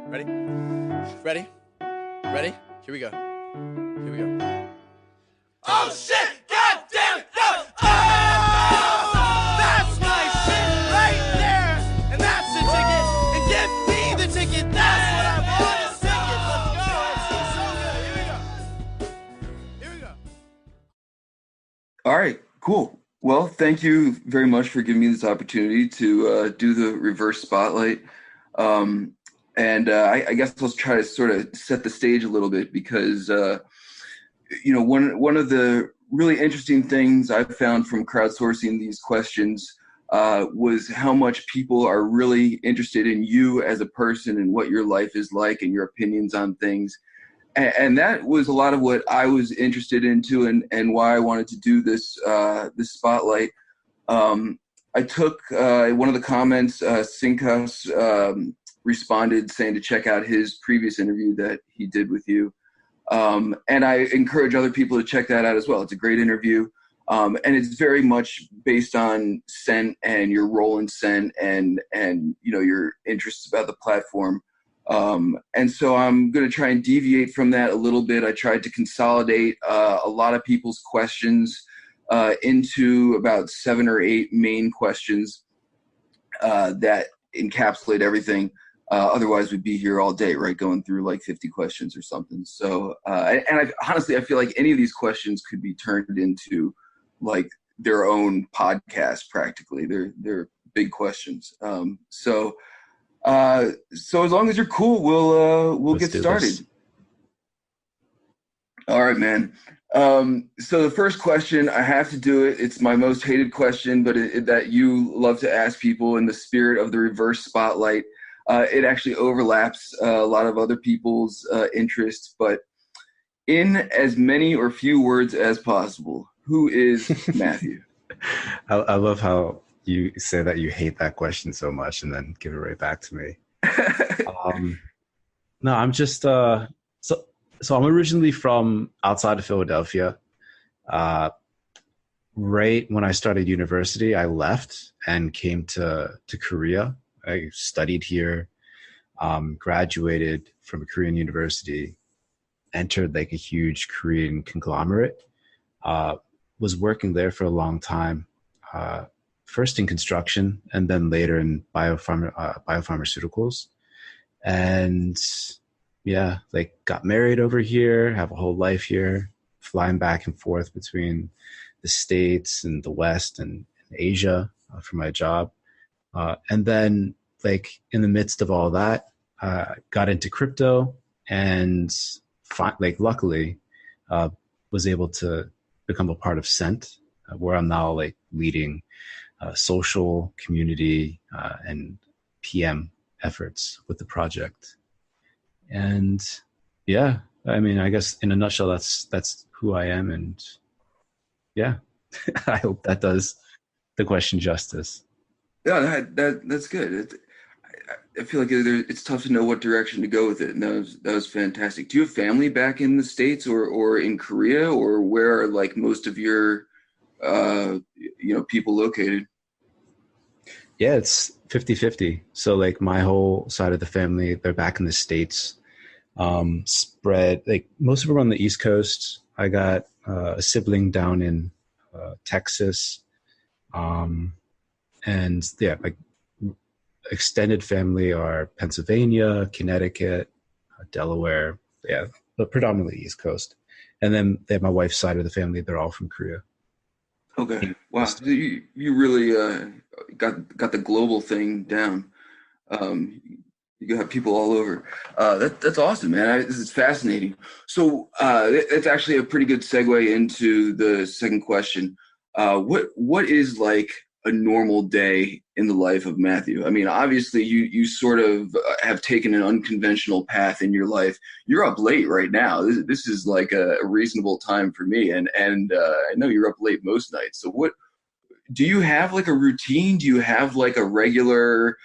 Ready? Ready? Ready? Here we go. Here we go. Oh shit! God damn it! No! Oh! That's my shit right there! And that's the ticket! And give me the ticket! That's what I want is ticket! Let's go! It's so good! Here we go! Here we go! All right, cool. Well, thank you very much for giving me this opportunity to do the reverse spotlight. I guess I'll try to sort of set the stage a little bit because, one of the really interesting things I've found from crowdsourcing these questions was how much people are really interested in you as a person and what your life is like and your opinions on things. And that was a lot of what I was interested into and why I wanted to do this this spotlight. I took one of the comments, Sinkas responded saying to check out his previous interview that he did with you. And I encourage other people to check that out as well. It's a great interview. And it's very much based on Scent and your role in Scent and your interests about the platform. And so I'm going to try and deviate from that a little bit. I tried to consolidate a lot of people's questions into about 7 or 8 main questions that encapsulate everything. Otherwise, we'd be here all day, right, going through like 50 questions or something. So, honestly, I feel like any of these questions could be turned into like their own podcast practically. They're big questions. So as long as you're cool, we'll get started. This. All right, man. So the first question, I have to do it. It's my most hated question, but that you love to ask people in the spirit of the reverse spotlight. It actually overlaps a lot of other people's interests, but in as many or few words as possible, who is Matthew? I love how you say that you hate that question so much and then give it right back to me. No, I'm just so I'm originally from outside of Philadelphia. Right when I started university, I left and came to Korea. I studied here, graduated from a Korean university, entered like a huge Korean conglomerate, was working there for a long time, first in construction and then later in biopharmaceuticals. And yeah, like got married over here, have a whole life here, flying back and forth between the States and the West and Asia for my job. And then like in the midst of all that, got into crypto and luckily was able to become a part of Scent, where I'm now like leading social, community, and PM efforts with the project. And yeah, I mean, I guess in a nutshell, that's who I am. And yeah, I hope that does the question justice. Yeah, that's good. I feel like it's tough to know what direction to go with it. And that was fantastic. Do you have family back in the States or in Korea, or where are like most of your people located? Yeah, it's 50-50. So like my whole side of the family, they're back in the States, spread like most of them on the East Coast. I got a sibling down in Texas, and yeah, like extended family are Pennsylvania, Connecticut, Delaware. Yeah, but predominantly East Coast. And then they have my wife's side of the family. They're all from Korea. Okay. Wow. So you really got the global thing down. You got people all over. That's awesome, man. This is fascinating. So it's actually a pretty good segue into the second question. What is like a normal day in the life of Matthew? I mean, obviously you sort of have taken an unconventional path in your life. You're up late right now. This is like a reasonable time for me. And I know you're up late most nights. So what, do you have like a routine? Do you have like a regular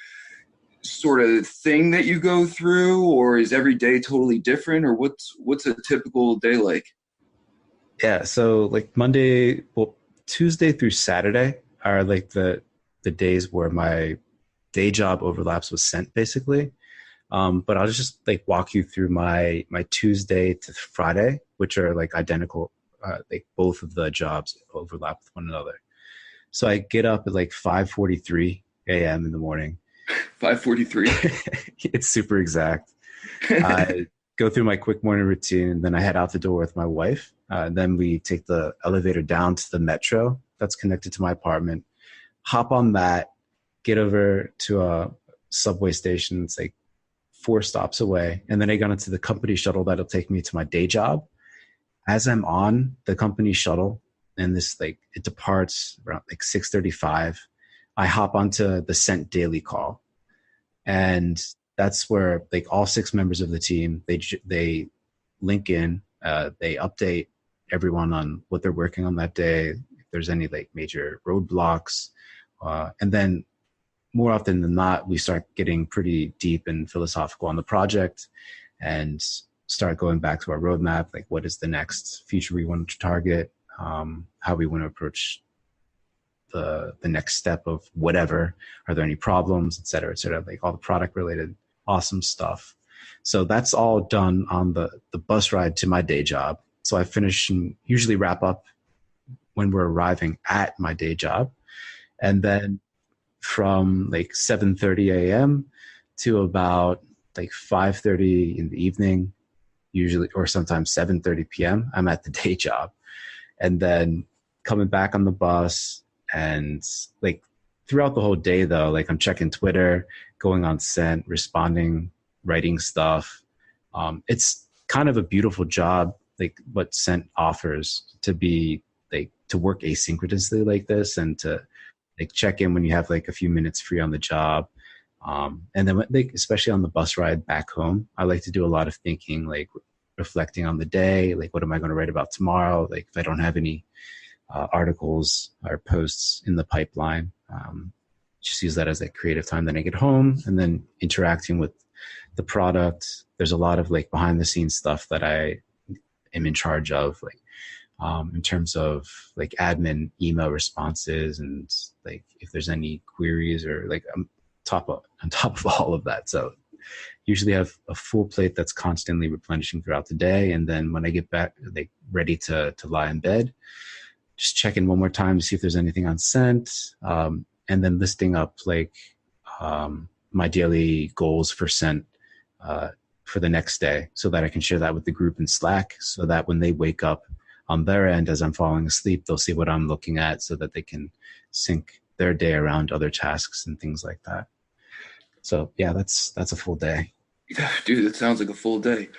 sort of thing that you go through, or is every day totally different, or what's a typical day like? Yeah. So like Tuesday through Saturday are like the days where my day job overlaps with Scent basically. But I'll just like walk you through my Tuesday to Friday, which are like identical. Like both of the jobs overlap with one another. So I get up at like 5:43 a.m. in the morning. 5:43. It's super exact. I go through my quick morning routine, and then I head out the door with my wife. Then we take the elevator down to the metro that's connected to my apartment, hop on that, get over to a subway station. It's like 4 stops away. And then I got into the company shuttle that'll take me to my day job. As I'm on the company shuttle, and this like it departs around like 6:35, I hop onto the Sent Daily call. And that's where like all 6 members of the team, they link in, they update everyone on what they're working on that day, if there's any like major roadblocks. And then more often than not, we start getting pretty deep and philosophical on the project and start going back to our roadmap, like what is the next feature we want to target, how we want to approach the next step of whatever, are there any problems, et cetera, like all the product related awesome stuff. So that's all done on the bus ride to my day job. So I finish and usually wrap up when we're arriving at my day job. And then from like 7:30 a.m. to about like 5:30 in the evening, usually, or sometimes 7:30 p.m., I'm at the day job. And then coming back on the bus, and like throughout the whole day though, like I'm checking Twitter, going on Sent, responding, writing stuff. It's kind of a beautiful job, like what Sent offers, to be like to work asynchronously like this, and to like check in when you have like a few minutes free on the job. And then like, especially on the bus ride back home, I like to do a lot of thinking, like reflecting on the day, like what am I going to write about tomorrow? Like if I don't have any articles or posts in the pipeline, just use that as like creative time. Then I get home, and then interacting with the product. There's a lot of like behind the scenes stuff that I am in charge of, like in terms of like admin email responses, and like if there's any queries, or like on top of all of that. So usually have a full plate that's constantly replenishing throughout the day. And then when I get back, like ready to lie in bed, just check in one more time to see if there's anything on Sent, and then listing up like my daily goals for Sent for the next day, so that I can share that with the group in Slack, so that when they wake up on their end as I'm falling asleep, they'll see what I'm looking at, so that they can sync their day around other tasks and things like that. So yeah, that's a full day. Dude, that sounds like a full day.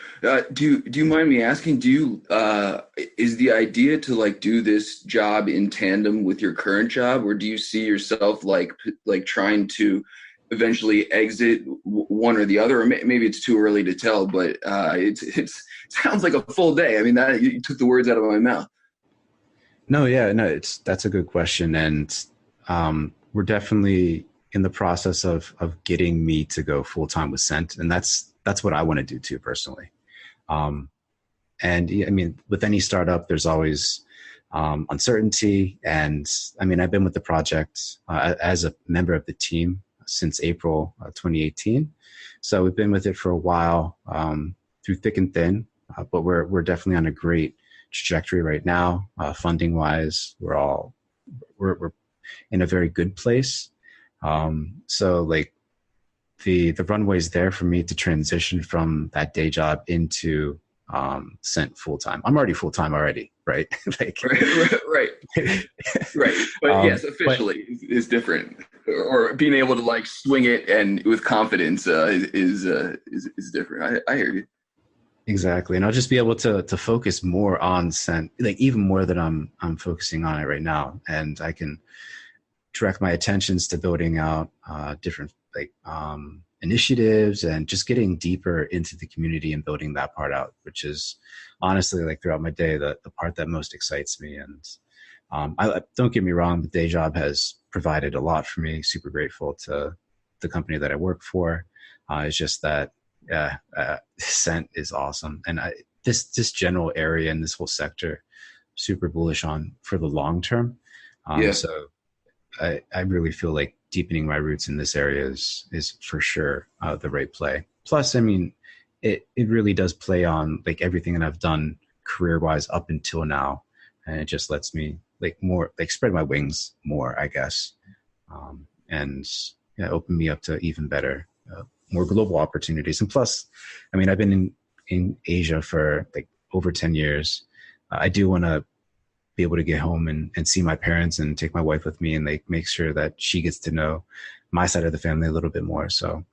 Do you mind me asking, is the idea to like do this job in tandem with your current job, or do you see yourself like trying to eventually exit one or the other? Or maybe it's too early to tell, but it sounds like a full day. I mean, you took the words out of my mouth. No, yeah, no, that's a good question. And we're definitely in the process of getting me to go full time with Sent, and that's what I want to do too personally. And I mean, with any startup, there's always uncertainty. And I mean, I've been with the project as a member of the team since April 2018, so we've been with it for a while, through thick and thin. But we're definitely on a great trajectory right now. Funding wise, we're in a very good place. So like the runway is there for me to transition from that day job into Sent full time. I'm already full time already, right? Like, right. But yes, officially is different, or being able to like swing it and with confidence is different. I hear you. Exactly, and I'll just be able to focus more on Sent, like even more than I'm focusing on it right now, and I can direct my attentions to building out different like initiatives, and just getting deeper into the community and building that part out, which is honestly like throughout my day the part that most excites me. And I don't get me wrong, the day job has provided a lot for me. Super grateful to the company that I work for. It's just that Sent is awesome, and this general area and this whole sector, super bullish on for the long term. So I really feel like deepening my roots in this area is for sure the right play. Plus, I mean, it really does play on like everything that I've done career wise up until now, and it just lets me like more like spread my wings more, I guess, and yeah, open me up to even better, more global opportunities. And plus, I mean, I've been in Asia for like over 10 years. I do want to be able to get home and see my parents and take my wife with me and like make sure that she gets to know my side of the family a little bit more. So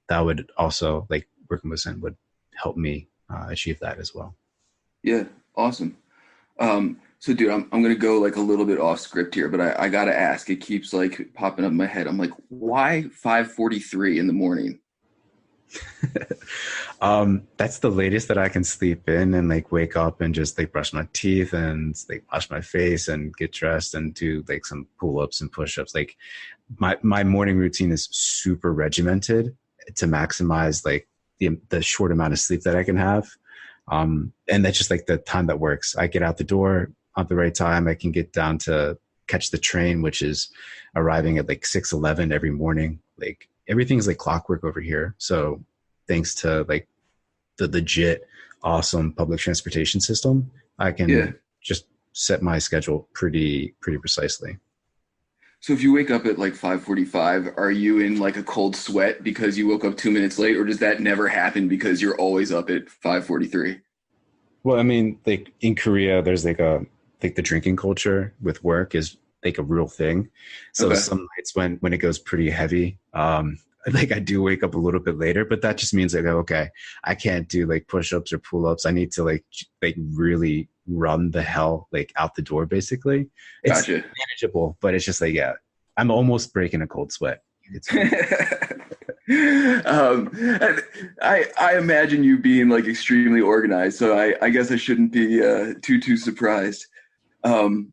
that would also, like, working with Zen would help me achieve that as well. Yeah, awesome. So dude, I'm gonna go like a little bit off script here, but I gotta ask. It keeps like popping up in my head. I'm like, why 5:43 in the morning? That's the latest that I can sleep in and like wake up and just like brush my teeth and like wash my face and get dressed and do like some pull-ups and push-ups. Like my morning routine is super regimented to maximize like the short amount of sleep that I can have. And that's just like the time that works. I get out the door at the right time. I can get down to catch the train, which is arriving at like 6:11 every morning. Like everything's like clockwork over here. So thanks to like the legit awesome public transportation system, I can just set my schedule pretty precisely. So if you wake up at like 5:45, are you in like a cold sweat because you woke up 2 minutes late, or does that never happen because you're always up at 5:43? Well, I mean, like in Korea, there's like the drinking culture with work is like a real thing. So Okay. some nights when it goes pretty heavy, like I do wake up a little bit later, but that just means like, okay, I can't do like push-ups or pull-ups. I need to like really run the hell like out the door, basically. It's Gotcha. manageable, but it's just like, yeah, I'm almost breaking a cold sweat. It's And I imagine you being like extremely organized, so I guess I shouldn't be too surprised. Um,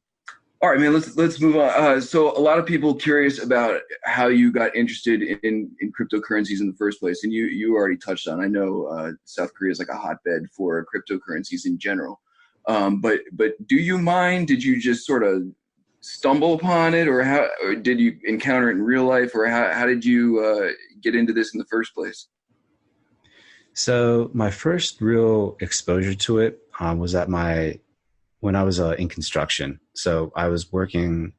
all right, man. Let's move on. So a lot of people curious about how you got interested in cryptocurrencies in the first place, and you already touched on. I know South Korea is like a hotbed for cryptocurrencies in general. But do you mind? Did you just sort of stumble upon it, or how, or did you encounter it in real life, or how did you get into this in the first place? So my first real exposure to it was when I was in construction. So I was working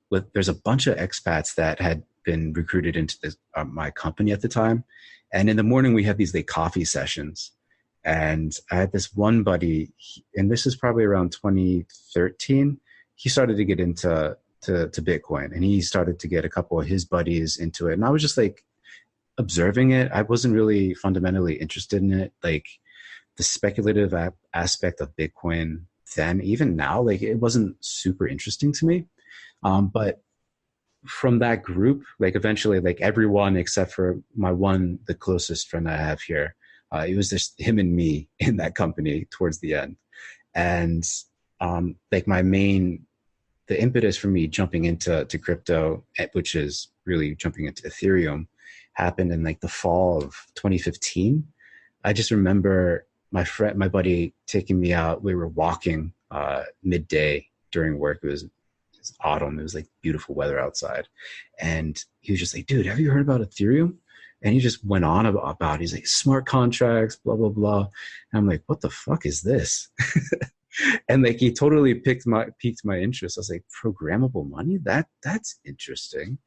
with, there's a bunch of expats that had been recruited into my company at the time. And in the morning we had these like coffee sessions. And I had this one buddy, and this is probably around 2013. He started to get into Bitcoin, and he started to get a couple of his buddies into it. And I was just like observing it. I wasn't really fundamentally interested in it. Like the speculative aspect of Bitcoin then, even now, like it wasn't super interesting to me. But from that group, like eventually, like everyone except for the closest friend I have here, it was just him and me in that company towards the end. And like the impetus for me jumping into crypto, which is really jumping into Ethereum, happened in like the fall of 2015. I just remember my buddy taking me out. We were walking midday during work. It was autumn. It was like beautiful weather outside. And he was just like, dude, have you heard about Ethereum? And he just went on about it. He's like, smart contracts, blah, blah, blah. And I'm like, what the fuck is this? And like, he totally piqued my interest. I was like, programmable money? That's interesting.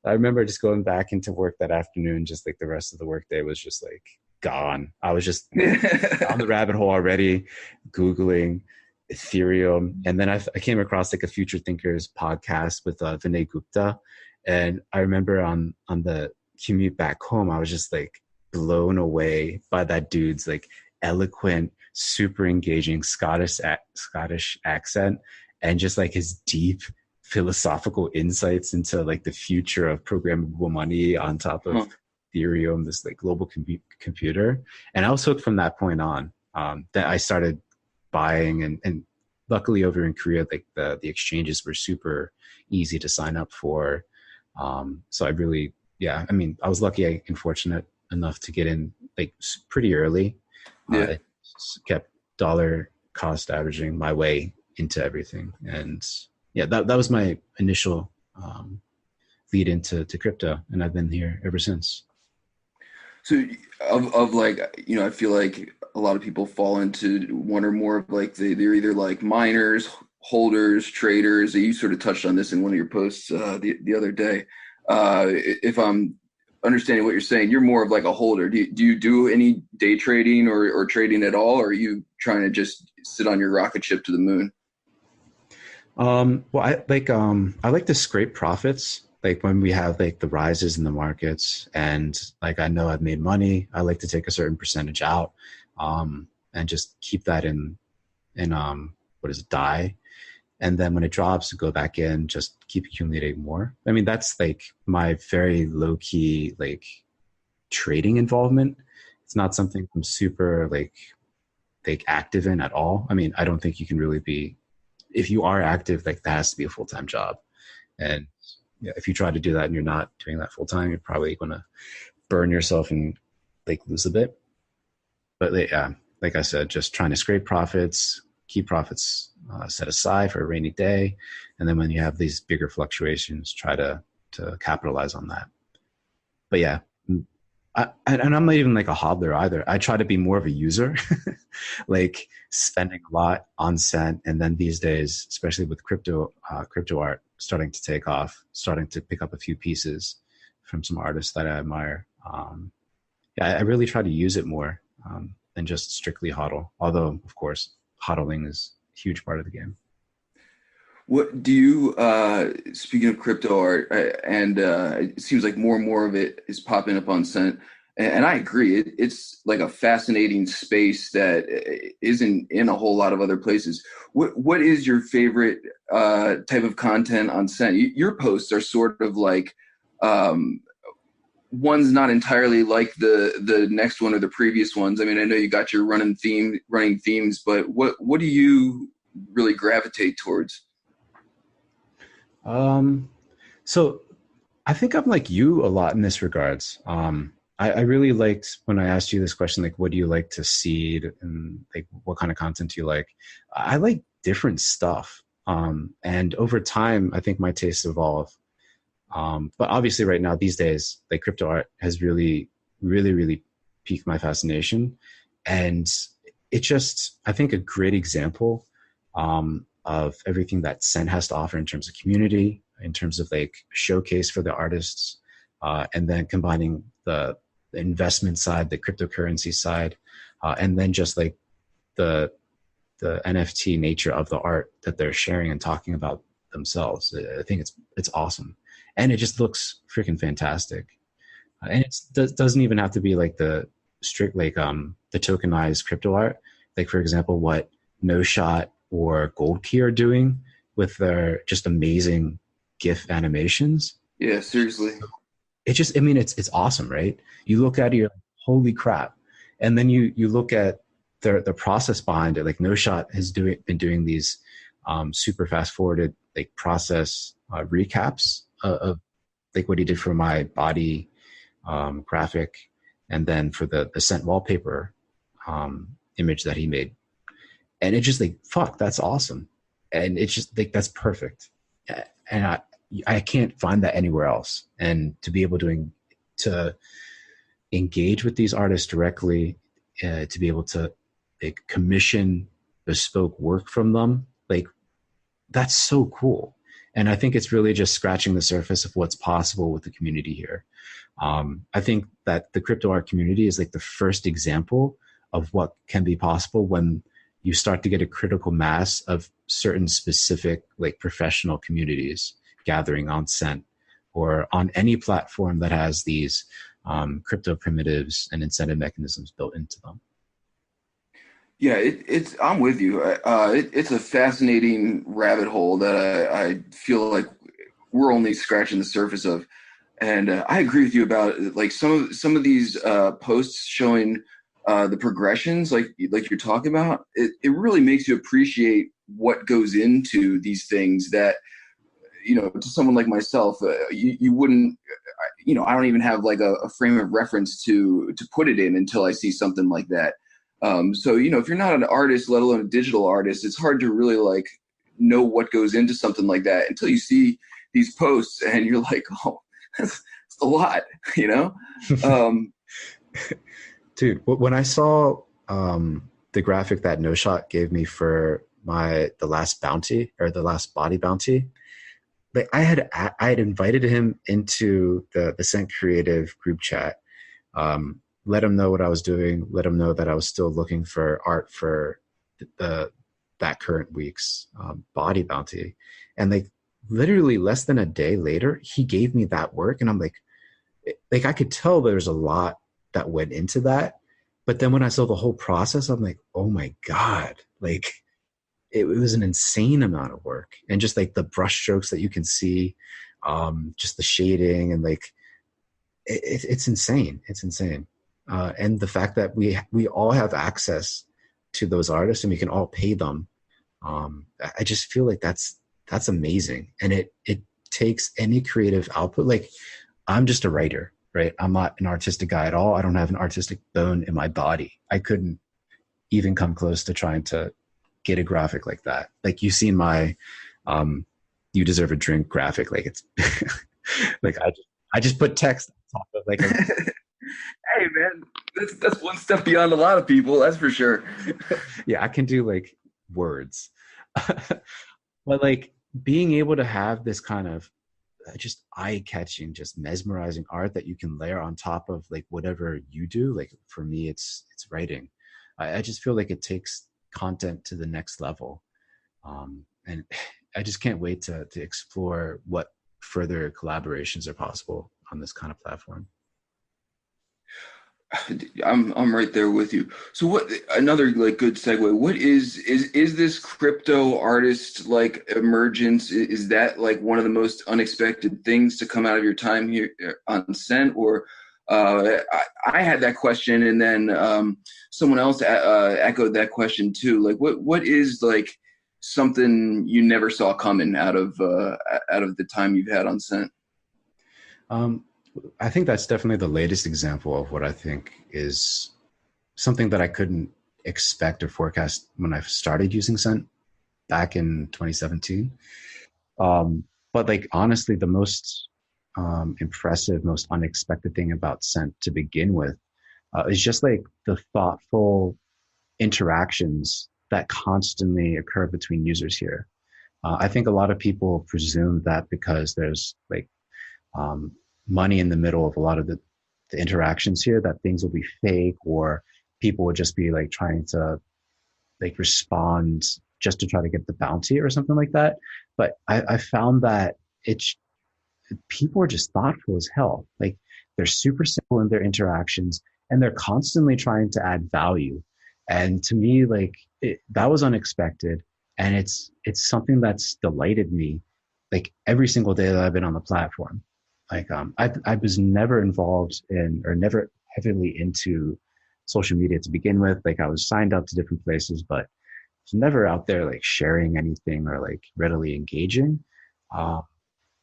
I remember just going back into work that afternoon, just like the rest of the workday was just like gone. I was just on the rabbit hole already, Googling Ethereum. And then I came across like a Future Thinkers podcast with Vinay Gupta. And I remember on the commute back home, I was just like blown away by that dude's like eloquent, super engaging Scottish accent, and just like his deep philosophical insights into like the future of programmable money on top of Ethereum, this like global computer. And I was hooked from that point on. That I started buying, and luckily over in Korea, like the exchanges were super easy to sign up for. So I really, yeah, I mean, I was lucky and fortunate enough to get in like pretty early. I kept dollar cost averaging my way into everything. And yeah, that was my initial lead into crypto, and I've been here ever since. So of like, I feel like a lot of people fall into one or more of like they're either like miners, holders, traders. You sort of touched on this in one of your posts the other day. If I'm understanding what you're saying, you're more of like a holder. Do you do any day trading or trading at all, or are you trying to just sit on your rocket ship to the moon? Well, I like to scrape profits. Like when we have like the rises in the markets, and like I know I've made money, I like to take a certain percentage out, and just keep that in what is it, DAI, and then when it drops, go back in, just keep accumulating more. I mean, that's like my very low key like trading involvement. It's not something I'm super like active in at all. I mean, I don't think you can really be, if you are active, like that has to be a full-time job. And yeah, if you try to do that and you're not doing that full time, you're probably going to burn yourself and like lose a bit. But yeah, like I said, just trying to scrape profits, keep profits set aside for a rainy day. And then when you have these bigger fluctuations, try to capitalize on that. But yeah, and I'm not even like a hodler either. I try to be more of a user, like spending a lot on Cent. And then these days, especially with crypto art starting to take off, starting to pick up a few pieces from some artists that I admire. Yeah, I really try to use it more than just strictly hodl. Although, of course, hodling is a huge part of the game. What do you, speaking of crypto art, and it seems like more and more of it is popping up on Cent, and I agree. It's like a fascinating space that isn't in a whole lot of other places. What is your favorite type of content on Cent? Your posts are sort of like one's not entirely like the next one or the previous ones. I mean, I know you got your running themes, but what do you really gravitate towards? So I think I'm like you a lot in this regards. I really liked when I asked you this question, like, what do you like to seed and like, what kind of content do you like? I like different stuff. And over time, I think my tastes evolve. But obviously right now, these days, like crypto art has really, really, really piqued my fascination. And it just, I think a great example, of everything that Cent has to offer in terms of community, in terms of like showcase for the artists, and then combining the investment side, the cryptocurrency side, and then just like the NFT nature of the art that they're sharing and talking about themselves. I think it's awesome, and it just looks freaking fantastic. And it doesn't even have to be like the strict like the tokenized crypto art. Like for example, what No Shot or Gold Key are doing with their just amazing GIF animations. Yeah, seriously. It just, I mean, it's awesome, right? You look at it, you're like, holy crap. And then you look at the process behind it. Like No Shot has been doing these super fast forwarded like process recaps of like what he did for my body graphic, and then for the Cent wallpaper image that he made. And it's just like, fuck, that's awesome. And it's just like, that's perfect. And I can't find that anywhere else. And to be able to engage with these artists directly, to be able to like commission bespoke work from them, like that's so cool. And I think it's really just scratching the surface of what's possible with the community here. I think that the crypto art community is like the first example of what can be possible when you start to get a critical mass of certain specific like professional communities gathering on Cent or on any platform that has these crypto primitives and incentive mechanisms built into them. Yeah, it's I'm with you. It's a fascinating rabbit hole that I feel like we're only scratching the surface of. And I agree with you about like some of these posts showing the progressions, like you're talking about. It really makes you appreciate what goes into these things that, to someone like myself, you wouldn't, I don't even have like a frame of reference to put it in until I see something like that. So, if you're not an artist, let alone a digital artist, it's hard to really like know what goes into something like that until you see these posts and you're like, oh, that's a lot, um, Dude, when I saw the graphic that No Shot gave me for the last bounty or the last body bounty, like I had invited him into the Scent Creative group chat, let him know what I was doing, let him know that I was still looking for art for the that current week's body bounty, and like literally less than a day later, he gave me that work, and I'm like I could tell there's a lot that went into that, but then when I saw the whole process, I'm like, oh my god, like it was an insane amount of work, and just like the brush strokes that you can see, just the shading, and like it's insane. It's insane. And the fact that we all have access to those artists and we can all pay them. I just feel like that's amazing. And it takes any creative output. Like I'm just a writer, right? I'm not an artistic guy at all. I don't have an artistic bone in my body. I couldn't even come close to trying to get a graphic like that. Like you've seen my You Deserve a Drink graphic. Like it's like I just put text on top of like Hey man, that's one step beyond a lot of people, that's for sure. yeah, I can do like words. But like being able to have this kind of just eye-catching, just mesmerizing art that you can layer on top of like whatever you do, like for me it's writing. I just feel like it takes content to the next level. And I just can't wait to explore what further collaborations are possible on this kind of platform. I'm right there with you. So what, another like good segue, what is this crypto artist like emergence? Is that like one of the most unexpected things to come out of your time here on Scent? Or I had that question, and then someone else echoed that question too. Like what is like something you never saw coming out of the time you've had on Scent? I think that's definitely the latest example of what I think is something that I couldn't expect or forecast when I started using Scent back in 2017. But like honestly, the most impressive, most unexpected thing about Scent to begin with is just like the thoughtful interactions that constantly occur between users here. I think a lot of people presume that because there's like money in the middle of a lot of the interactions here, that things will be fake, or people would just be like trying to like respond just to try to get the bounty or something like that. But I found that people are just thoughtful as hell. Like they're super simple in their interactions, and they're constantly trying to add value. And to me, like that was unexpected, and it's something that's delighted me like every single day that I've been on the platform. Like I was never involved in, or never heavily into social media to begin with. Like I was signed up to different places, but was never out there like sharing anything or like readily engaging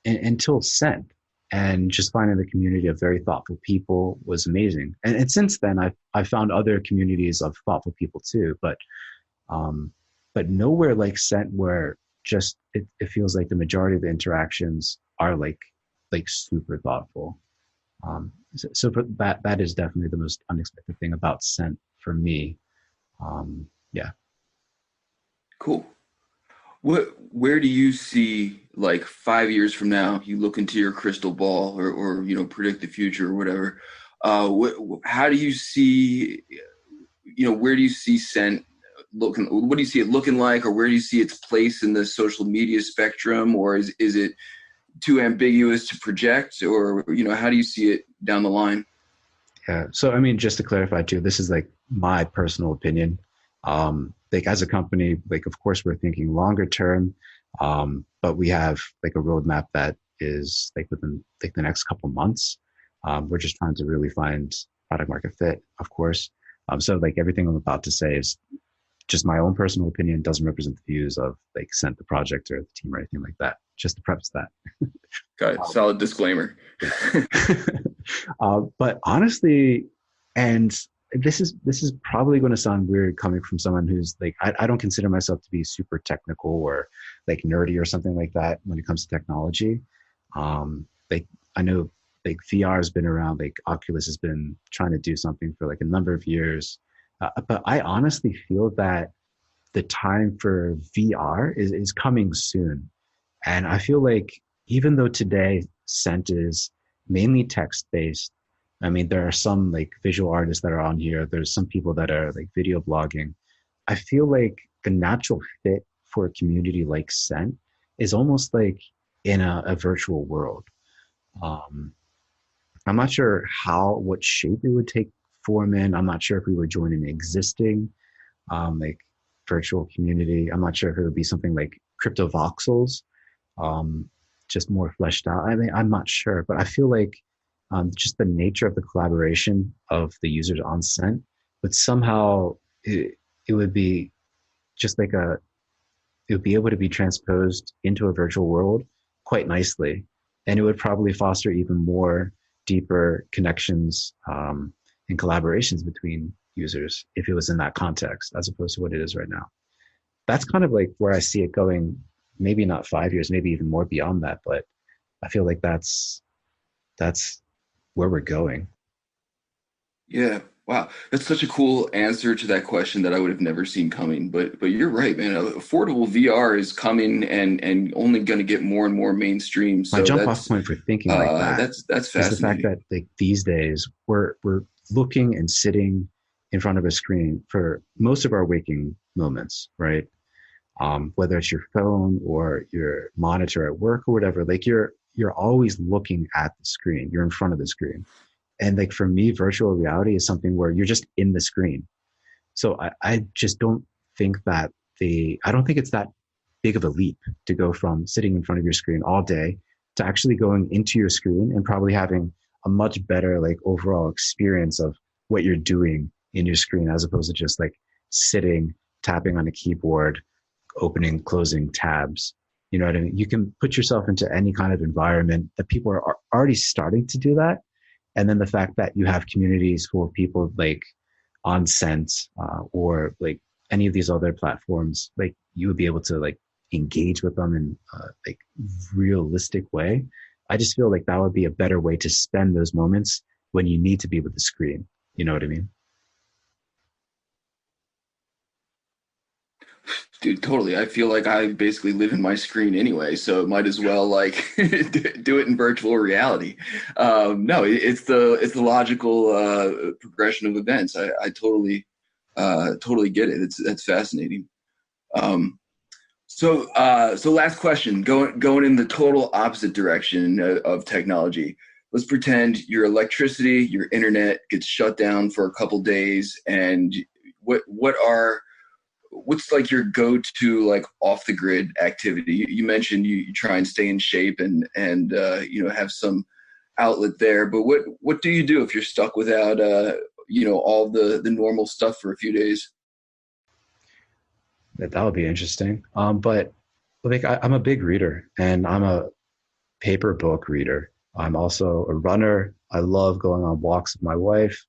until Scent. And just finding the community of very thoughtful people was amazing. And since then, I've found other communities of thoughtful people too, but nowhere like Scent, where just it feels like the majority of the interactions are like super thoughtful. So for that is definitely the most unexpected thing about Scent for me. Yeah. Cool. Where do you see, like 5 years from now, you look into your crystal ball, or predict the future or whatever? How do you see, where do you see Scent looking? What do you see it looking like, or where do you see its place in the social media spectrum, or is it too ambiguous to project, or how do you see it down the line? Yeah. So I mean, just to clarify too, this is like my personal opinion. Like as a company, like of course we're thinking longer term, but we have like a roadmap that is like within like the next couple months. We're just trying to really find product market fit, of course. So like everything I'm about to say is just my own personal opinion, doesn't represent the views of like Scent the project or the team or anything like that. Just to preface that. Got it. Solid disclaimer. But honestly, and this is probably going to sound weird coming from someone who's like, I don't consider myself to be super technical or like nerdy or something like that when it comes to technology. Like I know like VR has been around, like Oculus has been trying to do something for like a number of years. But I honestly feel that the time for VR is coming soon. And I feel like even though today Scent is mainly text based, I mean, there are some like visual artists that are on here. There's some people that are like video blogging. I feel like the natural fit for a community like Scent is almost like in a virtual world. Um, I'm not sure what shape it would take form in. I'm not sure if we would join an existing like virtual community. I'm not sure if it would be something like crypto voxels, um, just more fleshed out. I mean, I'm not sure, but I feel like just the nature of the collaboration of the users on Scent, but somehow it would be just like it would be able to be transposed into a virtual world quite nicely. And it would probably foster even more deeper connections and collaborations between users if it was in that context, as opposed to what it is right now. That's kind of like where I see it going, maybe not 5 years, maybe even more beyond that. But I feel like that's where we're going. Yeah. Wow. That's such a cool answer to that question that I would have never seen coming. But you're right, man. Affordable VR is coming and only going to get more and more mainstream. My So jump off point for thinking like that that's is the fact fascinating. that like these days we're looking and sitting in front of a screen for most of our waking moments, right? Whether it's your phone or your monitor at work or whatever, like you're always looking at the screen. You're in front of the screen. And like for me, virtual reality is something where you're just in the screen. So I just don't think that I don't think it's that big of a leap to go from sitting in front of your screen all day to actually going into your screen and probably having a much better like overall experience of what you're doing in your screen, as opposed to just like sitting, tapping on a keyboard, opening, closing tabs. You know what I mean? You can put yourself into any kind of environment that people are already starting to do that. And then the fact that you have communities full of people like on Scent or like any of these other platforms, like you would be able to like engage with them in like realistic way. I just feel like that would be a better way to spend those moments when you need to be with the screen. You know what I mean? Dude, totally. I feel like I basically live in my screen anyway, so might as well like do it in virtual reality. No, it's the logical progression of events. I totally get it. That's fascinating. Um, so last question, going in the total opposite direction of technology. Let's pretend your electricity, your internet gets shut down for a couple days, and what's like your go-to like off the grid activity? You mentioned you try and stay in shape and have some outlet there, but what do you do if you're stuck without all the normal stuff for a few days? That would be interesting. But like I'm a big reader and I'm a paper book reader. I'm also a runner. I love going on walks with my wife.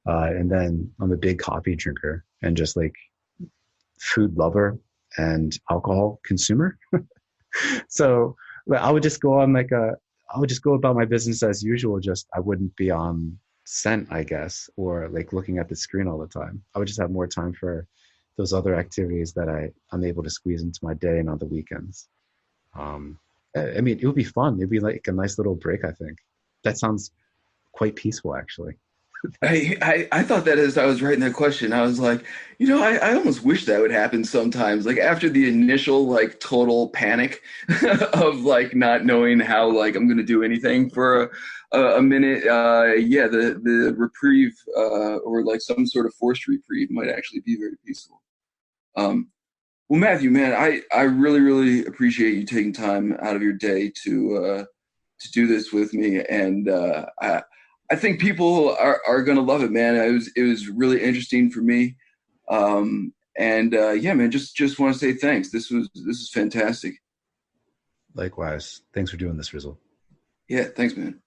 And then I'm a big coffee drinker and just like food lover and alcohol consumer. So like, I would just go about my business as usual. Just I wouldn't be on Scent, I guess, or like looking at the screen all the time. I would just have more time for those other activities that I'm able to squeeze into my day and on the weekends. I mean, it would be fun. It'd be like a nice little break, I think. That sounds quite peaceful, actually. I thought that as I was writing that question, I was like, I almost wish that would happen sometimes. Like after the initial like total panic of like not knowing how like I'm gonna do anything for a minute, yeah, the reprieve or like some sort of forced reprieve might actually be very peaceful. Um, well, Matthew, man, I really really appreciate you taking time out of your day to do this with me, and I think people are gonna love it, man. It was really interesting for me, and yeah, man, just want to say thanks. This is fantastic. Likewise. Thanks for doing this, Rizzle. Yeah, thanks, man.